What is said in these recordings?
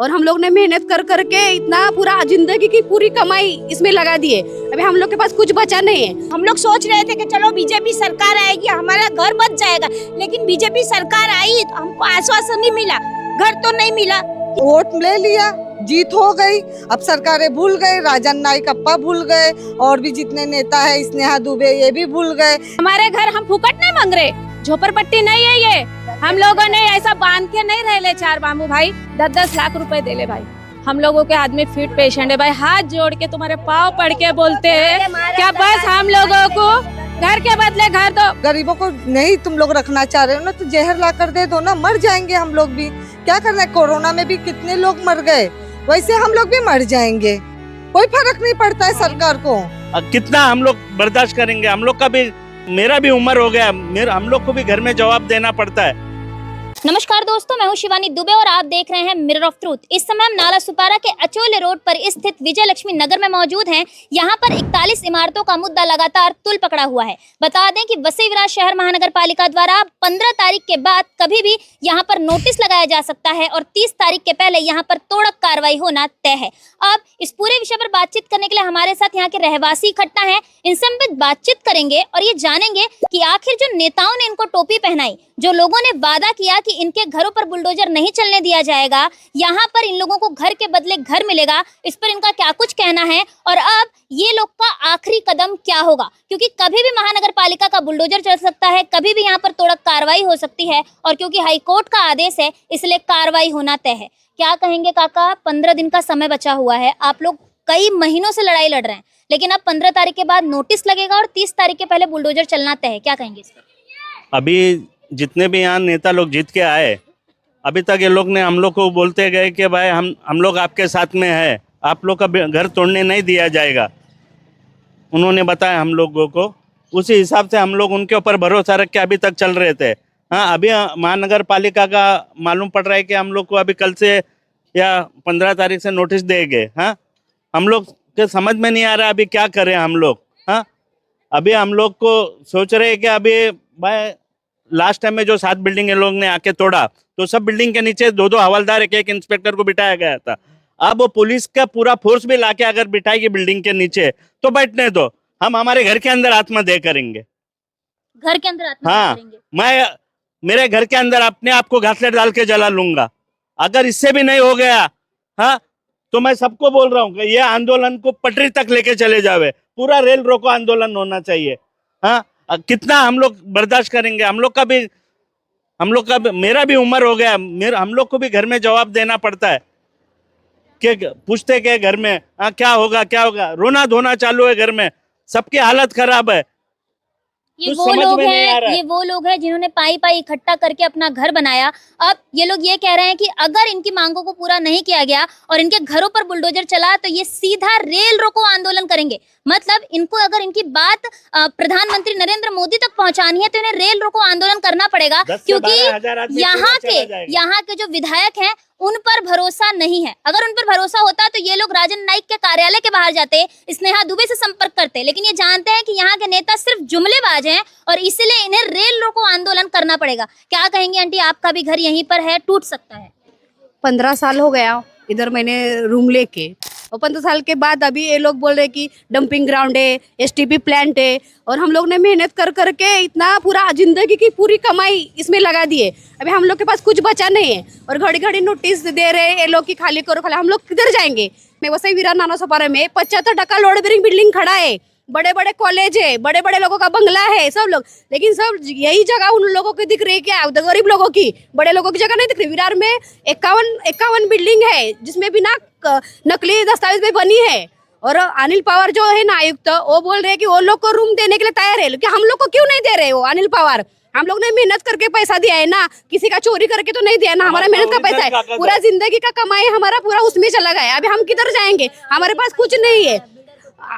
और हम लोग ने मेहनत कर करके इतना पूरा जिंदगी की पूरी कमाई इसमें लगा दिए। अभी हम लोग के पास कुछ बचा नहीं है। हम लोग सोच रहे थे कि चलो बीजेपी सरकार आएगी, हमारा घर बच जाएगा, लेकिन बीजेपी सरकार आई तो हमको आश्वासन नहीं मिला, घर तो नहीं मिला। वोट ले लिया, जीत हो गई, अब सरकारें भूल गए, राजन नाईक अप्पा भूल गए, और भी जितने नेता है स्नेहा दुबे ये भी भूल गए। हमारे घर हम फुकट नहीं मांग रहे, झोपड़पट्टी नहीं है ये, हम लोगों ने ऐसा बांध के नहीं रह ले। चार बाबू भाई 10-10 लाख रुपए दे ले भाई। हम लोगों के आदमी फिट पेशेंट है भाई, हाथ जोड़ के तुम्हारे पाँव पड़ के बोलते हैं क्या बस हम लोगों को घर के बदले घर दो। गरीबों को नहीं तुम लोग रखना चाह रहे हो ना, तो जहर ला कर दे दो ना, मर जाएंगे हम लोग भी। क्या करना है, कोरोना में भी कितने लोग मर गए, वैसे हम लोग भी मर जाएंगे, कोई फर्क नहीं पड़ता है सरकार को। कितना हम लोग बर्दाश्त करेंगे, हम लोग का भी, मेरा भी उम्र हो गया, हम लोग को भी घर में जवाब देना पड़ता है। नमस्कार दोस्तों, मैं हूं शिवानी दुबे और आप देख रहे हैं मिरर ऑफ ट्रूथ। इस समय हम नाला सुपारा के अचोले रोड पर स्थित विजय लक्ष्मी नगर में मौजूद हैं। यहां पर 41 इमारतों का मुद्दा लगातार तुल पकड़ा हुआ है। बता दें कि वसई विराट शहर महानगर पालिका द्वारा 15 तारीख के बाद कभी भी यहां पर नोटिस लगाया जा सकता है और 30 तारीख के पहले यहां पर तोड़क कार्रवाई होना तय है। अब इस पूरे विषय पर बातचीत करने के लिए हमारे साथ यहाँ के रहवासी इकट्ठा हैं। इनसे हम बातचीत करेंगे और ये जानेंगे कि आखिर जो नेताओं ने इनको टोपी पहनाई, जो लोगों ने वादा किया कि इनके घरों पर बुलडोजर नहीं चलने दिया जाएगा, यहाँ पर इन लोगों को घर के बदले घर मिलेगा, इस पर इनका क्या कुछ कहना है और अब ये लोग का आखिरी कदम क्या होगा, क्योंकि कभी भी महानगर पालिका का बुलडोजर चल सकता है, कभी भी यहाँ पर तोड़क कार्रवाई हो सकती है और क्योंकि हाईकोर्ट का आदेश है इसलिए कार्रवाई होना तय है। क्या कहेंगे काका, 15 दिन का समय बचा हुआ है, आप लोग कई महीनों से लड़ाई लड़ रहे हैं, लेकिन अब 15 तारीख के बाद नोटिस लगेगा और 30 तारीख के पहले बुलडोजर चलना तय है, क्या कहेंगे इस पर? अभी जितने भी यहाँ नेता लोग जीत के आए, अभी तक ये लोग ने हम लोग को बोलते गए कि भाई हम लोग आपके साथ में है, आप लोग का घर तोड़ने नहीं दिया जाएगा। उन्होंने बताया हम लोगों को, उसी हिसाब से हम लोग उनके ऊपर भरोसा रख के अभी तक चल रहे थे। हाँ, अभी महानगर पालिका का मालूम पड़ रहा है कि हम लोग को अभी कल से या 15 तारीख से नोटिस देंगे। हाँ, हम लोग के समझ में नहीं आ रहा अभी क्या करें हम लोग। हाँ, अभी हम लोग को सोच रहे हैं कि अभी भाई लास्ट टाइम में जो 7 बिल्डिंग ये लोग ने आके तोड़ा, तो सब बिल्डिंग के नीचे 2-2 हवलदार, एक इंस्पेक्टर को बिठाया गया था। अब वो पुलिस का पूरा फोर्स भी लाके अगर बिठाएगी बिल्डिंग के नीचे तो बैठने दो, हम हमारे घर के अंदर आत्मदाह करेंगे। घर के अंदर आत्मदाह करेंगे? मैं मेरे घर के अंदर अपने आप को घासलेट डाल के जला लूंगा। अगर इससे भी नहीं हो गया, हाँ, तो मैं सबको बोल रहा हूँ कि ये आंदोलन को पटरी तक लेके चले जावे, पूरा रेल रोको आंदोलन होना चाहिए। हाँ, कितना हम लोग बर्दाश्त करेंगे, हम लोग का भी, मेरा भी उम्र हो गया, हम लोग को भी घर में जवाब देना पड़ता है कि पूछते के घर में हाँ क्या होगा क्या होगा, रोना धोना चालू है घर में, सबकी हालत खराब है। ये वो लोग हैं जिन्होंने पाई इकट्ठा करके अपना घर बनाया। अब ये लोग ये कह रहे हैं कि अगर इनकी मांगों को पूरा नहीं किया गया और इनके घरों पर बुलडोजर चला तो ये सीधा रेल रोको आंदोलन करेंगे। मतलब इनको अगर इनकी बात प्रधानमंत्री नरेंद्र मोदी तक पहुंचानी है तो इन्हें रेल रोको आंदोलन करना पड़ेगा, क्योंकि यहाँ के जो विधायक हैं उन पर भरोसा नहीं है। अगर उन पर भरोसा होता तो ये लोग राजन नाईक के कार्यालय के बाहर जाते, स्नेहा दुबे से संपर्क करते, लेकिन ये जानते हैं कि यहाँ के नेता सिर्फ जुमलेबाज हैं और इसलिए इन्हें रेल रोको आंदोलन करना पड़ेगा। क्या कहेंगे आंटी, आपका भी घर यहीं पर है, टूट सकता है? 15 साल हो गया इधर मैंने रूम लेके, और 15 साल के बाद अभी ये लोग बोल रहे कि डंपिंग ग्राउंड है, एसटीपी प्लांट है, और हम लोग ने मेहनत कर करके इतना पूरा जिंदगी की पूरी कमाई इसमें लगा दिए। अभी हम लोग के पास कुछ बचा नहीं है और घड़ी घड़ी नोटिस दे रहे ये लोग की खाली करो खाली। हम लोग किधर जाएंगे? मैं वसई विराट नाला सुपारा में 75% लोड बेरिंग बिल्डिंग खड़ा है, बड़े बड़े कॉलेज है, बड़े बड़े लोगों का बंगला है, सब लोग, लेकिन सब यही जगह उन लोगों की दिख रही है क्या? गरीब लोगों की, बड़े लोगों की जगह नहीं दिख रही। विरार में 51 बिल्डिंग है जिसमें बिना नकली दस्तावेज में बनी है, और अनिल पवार जो है ना आयुक्त, वो बोल रहे हैं कि वो लोग को रूम देने के लिए तैयार है, लेकिन हम लोग को क्यों नहीं दे रहे हो अनिल पवार? हम लोग ने मेहनत करके पैसा दिया है ना, किसी का चोरी करके तो नहीं दिया ना, हमारा मेहनत का पैसा है, पूरा जिंदगी का कमाई हमारा पूरा उसमें चला गया। अभी हम किधर जाएंगे? हमारे पास कुछ नहीं है।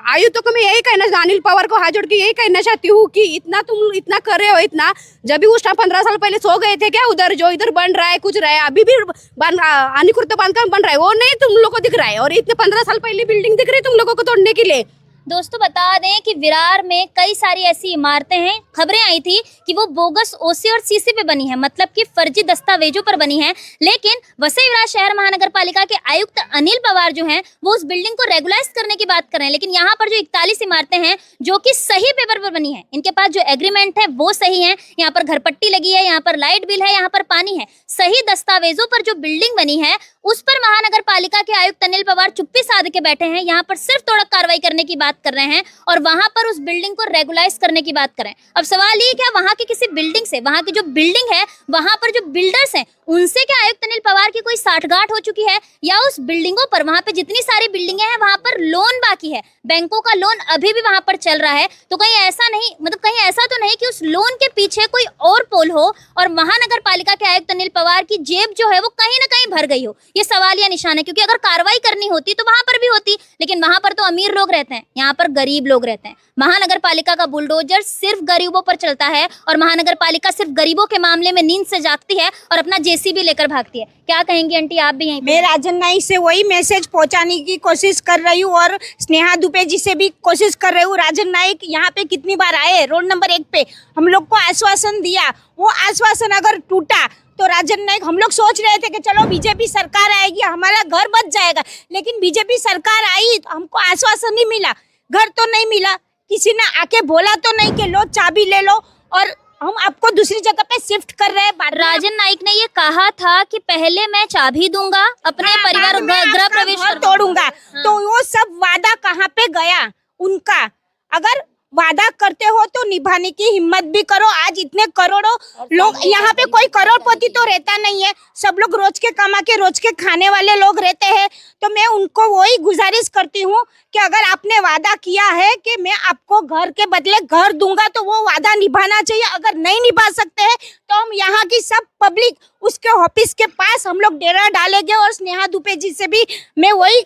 आयुक्त को मैं यही कहना, अनिल पवार को हाथ जोड़ के यही कहना चाहती हूँ कि तुम इतना कर रहे हो, इतना जब भी उस टाइम 15 साल पहले सो गए थे क्या? उधर जो इधर बन रहा है कुछ रहा है, अभी भी अनिकुर्त बांधकाम बन रहा है, वो नहीं तुम लोग को दिख रहा है, और इतने 15 साल पहले बिल्डिंग दिख रही है तुम लोगों को तोड़ने के लिए। दोस्तों बता दें कि विरार में कई सारी ऐसी इमारतें हैं, खबरें आई थी कि वो बोगस ओसी और सीसी पे बनी है, मतलब कि फर्जी दस्तावेजों पर बनी है। लेकिन वसई विरार शहर महानगर पालिका के आयुक्त अनिल पवार जो हैं वो उस बिल्डिंग को रेगुलाइज करने की बात कर रहे हैं। लेकिन यहाँ पर जो 41 इमारतें हैं जो कि सही पेपर पर बनी है, इनके पास जो एग्रीमेंट है वो सही है, यहाँ पर घर पट्टी लगी है, यहाँ पर लाइट बिल है, यहाँ पर पानी है, सही दस्तावेजों पर जो बिल्डिंग बनी है उस पर महानगर पालिका के आयुक्त अनिल पवार चुप्पी साध के बैठे हैं। यहाँ पर सिर्फ तोड़क कार्रवाई करने की बात कर रहे हैं और वहां पर उस बिल्डिंग को रेगुलाइज करने की बात कर रहे हैं। अब सवाल ये क्या वहां की किसी बिल्डिंग से, वहां की जो बिल्डिंग है वहां पर जो बिल्डर्स हैं उनसे क्या आयुक्त अनिल पवार की कोई साठगांठ हो चुकी है, या उस बिल्डिंगों पर, वहां पे जितनी सारी बिल्डिंगें हैं वहां पर लोन बाकी है, बैंकों का लोन अभी भी वहां पर चल रहा है, तो कहीं ऐसा नहीं, मतलब कहीं ऐसा तो नहीं कि उस लोन के पीछे कोई और पोल हो और महानगर पालिका के आयुक्त अनिल पवार की जेब जो है वो कहीं ना कहीं भर गई हो। ये सवाल या निशान है, क्योंकि अगर कार्रवाई करनी होती तो वहां पर भी होती, लेकिन वहां पर तो अमीर लोग रहते हैं, यहाँ पर गरीब लोग रहते हैं। महानगर पालिका का बुलडोजर सिर्फ गरीबों पर चलता है और महानगर पालिका सिर्फ गरीबों के मामले में नींद से जागती है और अपना जेसीबी लेकर भागती है। क्या कहेंगी आंटी, आप भी यहीं पे? मैं राजन नाइक से वही मैसेज पहुंचाने की कोशिश कर रही हूँ और स्नेहा दुबे जी से भी कोशिश कर रही हूँ। राजन नाइक यहाँ पे कितनी बार आए, रोड नंबर 1 पे हम लोग को आश्वासन दिया, वो आश्वासन अगर टूटा तो राजन नाइक, हम लोग सोच रहे थे कि चलो बीजेपी सरकार आएगी हमारा घर बच जाएगा, लेकिन बीजेपी सरकार आई तो हमको आश्वासन नहीं मिला, घर तो नहीं मिला, किसी ने आके बोला तो नहीं कि लो चाबी ले लो और हम आपको दूसरी जगह पे शिफ्ट कर रहे हैं। राजन नाइक ने ये कहा था कि पहले मैं चाबी दूंगा, अपने परिवार गृह प्रवेश तोड़ूंगा, तो वो सब वादा कहाँ पे गया उनका? अगर वादा करते हो तो निभाने की हिम्मत भी करो। आज इतने करोड़ों लोग यहाँ पे, कोई करोड़पति तो रहता नहीं है, सब लोग रोज के कमा के रोज के खाने वाले लोग रहते हैं। तो मैं उनको वही गुजारिश करती हूँ कि अगर आपने वादा किया है कि मैं आपको घर के बदले घर दूंगा तो वो वादा निभाना चाहिए। अगर नहीं निभा सकते हैं तो हम यहाँ की सब पब्लिक उसके ऑफिस के पास हम लोग डेरा डालेंगे। और स्नेहा दुबे जी से भी मैं वही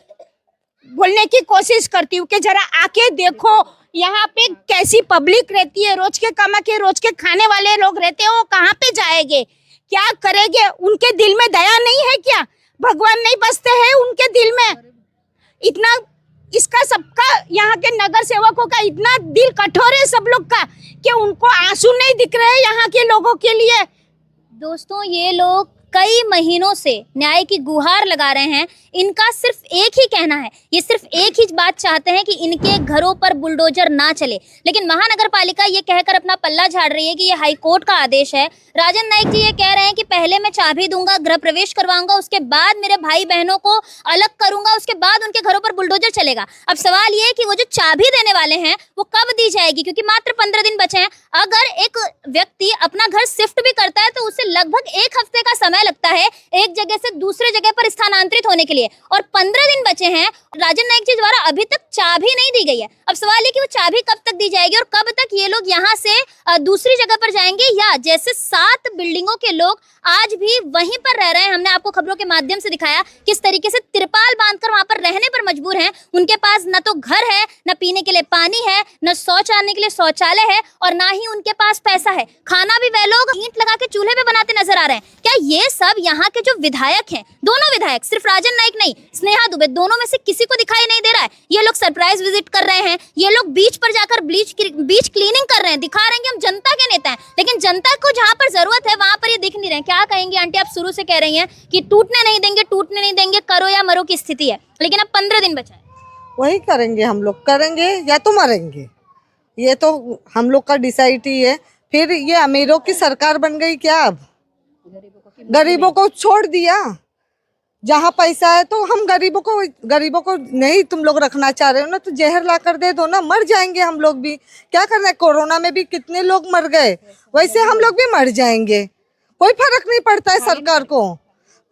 बोलने की कोशिश करती हूँ कि जरा आके देखो यहाँ पे कैसी पब्लिक रहती है, रोज के कमा के रोज के खाने वाले लोग रहते हैं, वो कहाँ पे जाएंगे, क्या करेंगे? उनके दिल में दया नहीं है क्या? भगवान नहीं बसते हैं उनके दिल में? इतना इसका सबका, यहाँ के नगर सेवकों का इतना दिल कठोर है सब लोग का कि उनको आंसू नहीं दिख रहे हैं यहाँ के लोगों के लिए। दोस्तों ये लोग कई महीनों से न्याय की गुहार लगा रहे हैं। इनका सिर्फ एक ही कहना है, ये सिर्फ एक ही बात चाहते हैं कि इनके घरों पर बुलडोजर ना चले, लेकिन महानगर पालिका ये कहकर अपना पल्ला झाड़ रही है कि ये हाई कोर्ट का आदेश है। राजन नाइक जी ये कह रहे हैं कि पहले मैं चाबी दूंगा, गृह प्रवेश करवाऊंगा, उसके बाद मेरे भाई बहनों को अलग करूंगा, उसके बाद उनके घरों पर बुलडोजर चलेगा। अब सवाल ये है कि वो जो चाबी देने वाले हैं वो कब दी जाएगी, क्योंकि मात्र 15 दिन बचे हैं। अगर एक व्यक्ति अपना घर शिफ्ट भी करता है तो उसे लगभग 1 हफ्ते का समय लगता है एक जगह से दूसरे जगह पर स्थानांतरित होने के लिए, और 15 दिन बचे हैं। राजन नाइक जी द्वारा अभी तक चाबी नहीं दी गई है। अब सवाल है कि वो चाबी कब तक दी जाएगी और कब तक ये लोग यहाँ से दूसरी जगह पर जाएंगे, या जैसे 7 बिल्डिंगों के लोग आज भी वहीं पर रह रहे हैं। हमने आपको खबरों के माध्यम से दिखाया किस तरीके से तिरपाल बांधकर वहां पर रहने पर मजबूर हैं। उनके पास न तो घर है, न पीने के लिए पानी है, न शौच आने के लिए शौचालय है, और ना ही उनके पास पैसा है। खाना भी वे लोग ईंट लगा के चूल्हे पे बनाते नजर आ रहे हैं। क्या ये सब यहाँ के जो विधायक हैं, दोनों विधायक, सिर्फ राजन नाइक नहीं, स्नेहा दुबे, दोनों में से किसी को दिखाई नहीं दे रहा है? ये लोग सरप्राइज विजिट कर रहे हैं, ये लोग बीच पर जाकर बीच क्लीनिंग कर रहे हैं, दिखा रहे हैं कि हम जनता के नेता हैं, लेकिन जनता को जहाँ पर जरूरत है वहां पर ये दिख नहीं रहे हैं। क्या कहेंगे आंटी, आप शुरू से कह रही हैं कि टूटने नहीं देंगे, करो या मरो की स्थिति है, लेकिन अब 15 दिन बचा है। वही करेंगे हम लोग, करेंगे या तो मरेंगे, ये तो हम लोग का डिसाइड ही है। फिर ये अमीरों की सरकार बन गई क्या? अब गरीबों को छोड़ दिया, जहाँ पैसा है तो हम गरीबों को नहीं तुम लोग रखना चाह रहे हो ना, तो जहर ला कर दे दो ना, मर जाएंगे हम लोग भी। क्या करना है, कोरोना में भी कितने लोग मर गए, वैसे हम लोग भी मर जाएंगे, कोई फर्क नहीं पड़ता है सरकार को।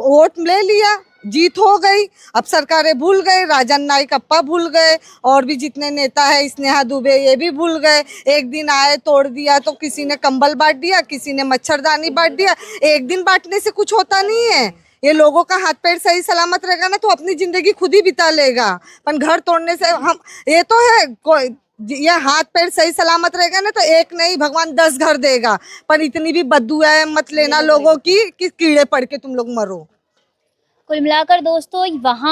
वोट ले लिया, जीत हो गई, अब सरकारें भूल गए, राजन नाइक अप्पा भूल गए, और भी जितने नेता है, स्नेहा दुबे, ये भी भूल गए। एक दिन आए तोड़ दिया, तो किसी ने कंबल बांट दिया, किसी ने मच्छरदानी बांट दिया। एक दिन बांटने से कुछ होता नहीं है। ये लोगों का हाथ पैर सही सलामत रहेगा ना तो अपनी जिंदगी खुद ही बिता लेगा, पर घर तोड़ने से हम, ये तो है, कोई ये हाथ पैर सही सलामत रहेगा ना तो एक नहीं भगवान 10 घर देगा, पर इतनी भी बद्दुआ मत लेना लोगों की कि कीड़े पड़ के तुम लोग मरो। कुल मिलाकर दोस्तों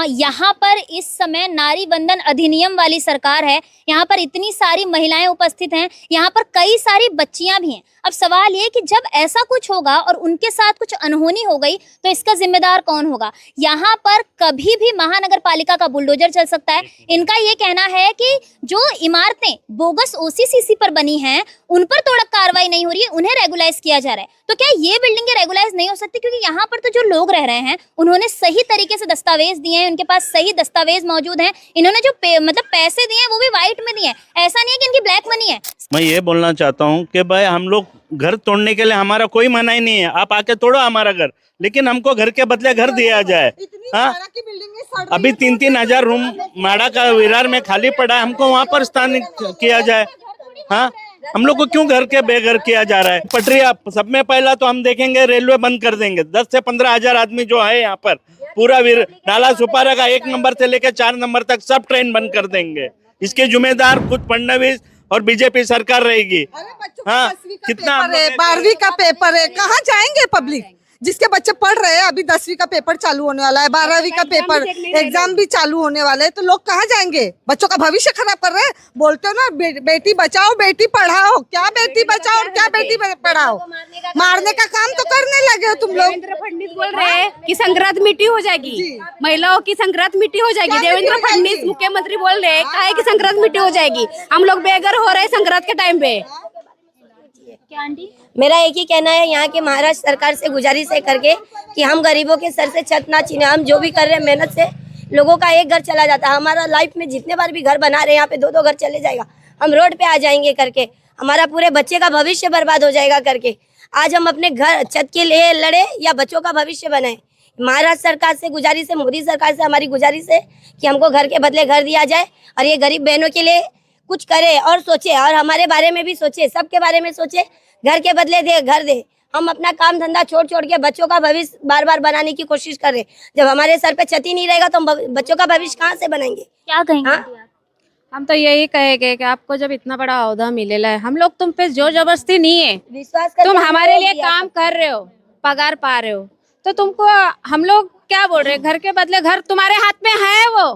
यहाँ पर इस समय नारी बंधन अधिनियम वाली सरकार है। यहाँ पर इतनी सारी महिलाएं उपस्थित हैं, यहाँ पर कई सारी बच्चियां भी हैं। अब सवाल ये कि जब ऐसा कुछ होगा और उनके साथ कुछ अनहोनी हो गई तो इसका जिम्मेदार कौन होगा। यहाँ पर कभी भी महानगर पालिका का बुलडोजर चल सकता है। इनका ये कहना है कि जो इमारतें बोगस ओसीसीसी पर बनी हैं उन पर तोड़क कार्रवाई नहीं हो रही है, उन्हें रेगुलाइज किया जा रहा है। तो क्या ये बिल्डिंगें रेगुलाइज नहीं हो सकती? क्योंकि यहाँ पर तो जो लोग रह रहे हैं उन्होंने सही तरीके से दस्तावेज दिए हैं, उनके पास सही दस्तावेज मौजूद हैं। इन्होंने जो मतलब पैसे दिए हैं वो भी व्हाइट में दिए हैं, ऐसा नहीं है कि इनकी ब्लैक मनी है। मैं ये बोलना चाहता हूँ कि भाई हम लोग घर तोड़ने के लिए हमारा कोई मनाही नहीं है, आप आके तोड़ो हमारा घर, लेकिन हमको घर के बदले घर दिया जाए। हाँ, अभी 3-3 हजार रूम माड़ा का विरार में खाली पड़ा है, हमको वहाँ पर स्थानिक किया जाए। हाँ, हम लोग को क्यों घर के बेघर किया जा रहा है? पटरिया सब में पहला तो हम देखेंगे रेलवे बंद कर देंगे। 10 से 15 हजार आदमी जो है यहाँ पर पूरा नाला सुपारा का 1 नंबर से लेकर 4 नंबर तक सब ट्रेन बंद कर देंगे। इसके जिम्मेदार खुद फडणवीस और बीजेपी सरकार रहेगी। हाँ, कितना 12वीं का पेपर है, कहाँ जाएंगे पब्लिक? जिसके बच्चे पढ़ रहे हैं, अभी 10वीं का पेपर चालू होने वाला है, 12वीं का पेपर एग्जाम भी चालू होने वाला है, तो लोग कहाँ जाएंगे? बच्चों का भविष्य खराब कर रहे हैं। बोलते हो ना बेटी बचाओ बेटी पढ़ाओ, क्या बेटी बचाओ और क्या बेटी पढ़ाओ? मारने का काम तो करने लगे हो तुम लोग। देवेंद्र फडणवीस बोल रहे हैं कि संक्रांत मिट्टी हो जाएगी, महिलाओं की संक्रांत मिट्टी हो जाएगी। देवेंद्र फडणवीस मुख्यमंत्री बोल रहे हैं काहे की संक्रांत मिट्टी हो जाएगी। हम लोग बेघर हो रहे हैं संक्रांत के टाइम पे। मेरा एक ही कहना है, यहाँ के महाराष्ट्र सरकार से गुजारिश है करके कि हम गरीबों के सर से छत ना छीने। हम जो भी कर रहे हैं मेहनत से लोगों का एक घर चला जाता है। हमारा लाइफ में जितने बार भी घर बना रहे हैं यहाँ पे 2-2 घर चले जाएगा, हम रोड पे आ जाएंगे करके, हमारा पूरे बच्चे का भविष्य बर्बाद हो जाएगा करके। आज हम अपने घर छत के लिए लड़े या बच्चों का भविष्य बनाए। महाराष्ट्र सरकार से गुजारिश है, मोदी सरकार से हमारी गुजारिश है कि हमको घर के बदले घर दिया जाए और ये गरीब बहनों के लिए कुछ करे और सोचे और हमारे बारे में भी सोचे, सबके बारे में सोचे। घर के बदले दे घर दे। हम अपना काम धंधा छोड़ के बच्चों का भविष्य बार बार बनाने की कोशिश कर रहे। जब हमारे सर पे छत ही नहीं रहेगा तो हम बच्चों का भविष्य कहाँ से बनाएंगे? क्या कहेंगे? हाँ? हम तो यही कहेंगे कि आपको जब इतना बड़ा ओहदा मिलेला है, हम लोग तुम पे जोर जबरदस्ती नहीं है, विश्वास करके तुम हमारे लिए दिया काम कर रहे हो, पगार पा रहे हो, तो तुमको हम लोग क्या बोल रहे हैं? घर के बदले घर तुम्हारे हाथ में है। वो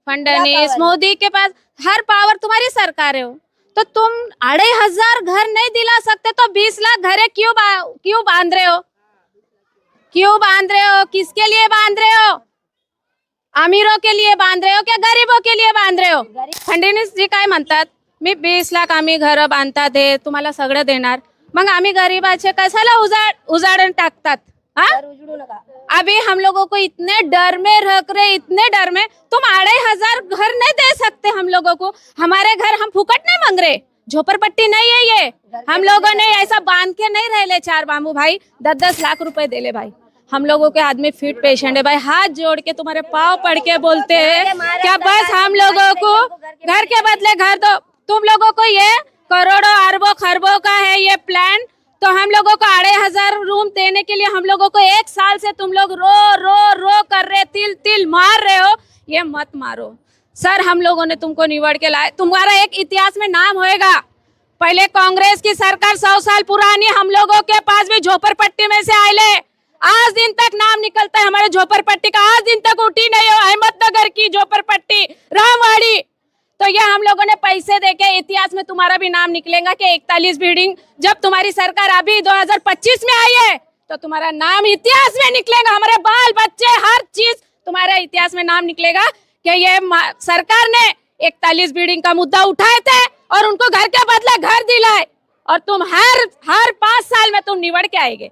फडणवीस मोदी के पास हर पावर तुम्हारी सरकार है, तो तुम 2500 घर नहीं दिला सकते तो 20 लाख घरे क्यों बांध रहे हो? क्यों बांध रहे हो? किसके लिए बांध रहे हो? अमीरों के लिए बांध रहे हो क्या गरीबों के लिए बांध रहे हो? फडणवीस जी काय म्हणतात, मी 20 लाख आम्ही घर बांधतात हे तुम्हाला सगळं देणार, मग आम्ही गरीबाचे कशाला उजाडून टाकतात? हाँ? अभी हम लोगों को इतने डर में रख रहे, इतने डर में। तुम 2500 घर नहीं दे सकते हम लोगों को। हमारे घर हम फुकट नहीं मांग रहे, झोपड़पट्टी नहीं है ये। हम लोगों ने ऐसा बांध के नहीं रह ले 4 बाबू भाई, 10-10 लाख रुपए दे ले भाई। हम लोगों के आदमी फिट पेशेंट है भाई, हाथ जोड़ के तुम्हारे पाँव पड़ के बोलते हैं क्या बस हम लोगों को घर के बदले घर दो। तुम लोगों को ये करोड़ों अरबों खरबों का है ये प्लान, तो हम लोगों को 2500 रूम देने के लिए हम लोगों को 1 साल से तुम लोग रो कर रहे, तिल मार रहे हो। ये मत मारो सर, हम लोगों ने तुमको निवड़ के लाए, तुम्हारा एक इतिहास में नाम होएगा। पहले कांग्रेस की सरकार 100 साल पुरानी, हम लोगों के पास भी झोपड़पट्टी में से आए, आज दिन तक नाम निकलता है हमारे झोपड़पट्टी का, आज दिन तक उठी नहीं हो। अहमदनगर की झोपड़पट्टी, रामवाड़ी, तो ये हम लोगों ने पैसे देके इतिहास में तुम्हारा भी नाम निकलेगा कि 41 बिल्डिंग। जब तुम्हारी सरकार अभी 2025 में आई है तो तुम्हारा नाम इतिहास में निकलेगा, हमारे बाल बच्चे हर चीज तुम्हारा इतिहास में नाम निकलेगा कि ये सरकार ने 41 बिल्डिंग का मुद्दा उठाए थे और उनको घर के बदले घर दिलाए, और तुम हर 5 साल में तुम निवड़ के आएंगे।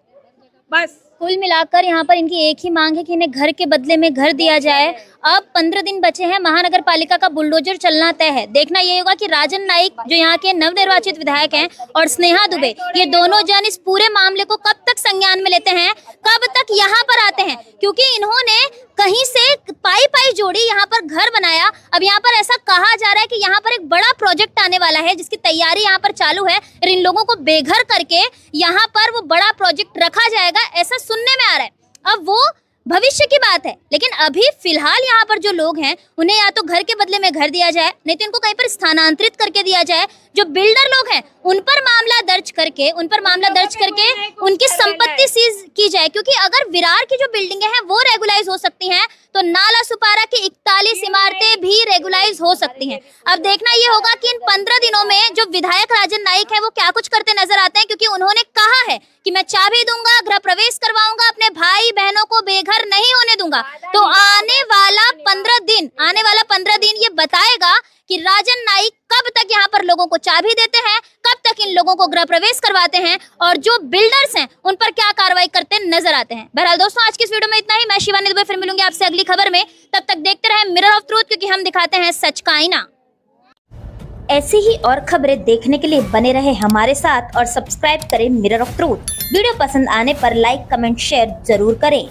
बस कुल मिलाकर यहाँ पर इनकी एक ही मांग है कि इन्हें घर के बदले में घर दिया जाए। अब 15 दिन बचे हैं, महानगर पालिका का बुलडोजर चलना तय है। देखना ये होगा कि राजन नाइक जो यहाँ के नवनिर्वाचित विधायक हैं और स्नेहा दुबे, ये दोनों जन इस पूरे मामले को कब तक संज्ञान में लेते हैं, कब तक यहाँ पर आते हैं, क्योंकि इन्होंने कहीं से पाई जोड़ी, यहाँ पर घर बनाया। अब यहाँ पर ऐसा कहा जा रहा है कि यहाँ पर एक बड़ा प्रोजेक्ट आने वाला है जिसकी तैयारी यहाँ पर चालू है, और इन लोगों को बेघर करके यहाँ पर वो बड़ा प्रोजेक्ट रखा जाएगा, ऐसा सुनने में आ रहा है। अब वो भविष्य की बात है, लेकिन अभी फिलहाल यहाँ पर जो लोग हैं उन्हें या तो घर के बदले में घर दिया जाए, नहीं तो इनको कहीं पर स्थानांतरित करके दिया जाए। जो बिल्डर लोग हैं उन पर मामला दर्ज करके उनकी संपत्ति सीज की जाए, क्योंकि अगर विरार की जो बिल्डिंगें हैं वो रेगुलाइज हो सकती हैं तो नाला सुपारा की 41 इमारतें भी रेगुलाइज हो सकती हैं। अब देखना ये होगा कि इन 15 दिनों में जो विधायक राजन नाइक है वो क्या कुछ करते नजर आते हैं, क्योंकि उन्होंने कहा है कि मैं चाबी दूंगा, गृह प्रवेश करवाऊंगा, अपने भाई बहनों को बेघर नहीं होने दूंगा। तो आने वाला 15 दिन ये बताएगा कि राजन नाइक कब तक यहाँ पर लोगों को चाबी देते हैं, कब तक इन लोगों को गृह प्रवेश करवाते हैं और जो बिल्डर्स हैं उन पर क्या कार्रवाई करते नजर आते हैं। बहरहाल दोस्तों, आज की इस वीडियो में इतना ही। मैं शिवानी दुबे फिर मिलूंगी आपसे अगली खबर में। तब तक देखते रहें मिरर ऑफ ट्रूथ, क्योंकि हम दिखाते हैं सच का आईना। ऐसी ही और खबरें देखने के लिए बने रहे हमारे साथ और सब्सक्राइब करें मिरर ऑफ ट्रूथ। वीडियो पसंद आने पर लाइक, कमेंट, शेयर जरूर करें।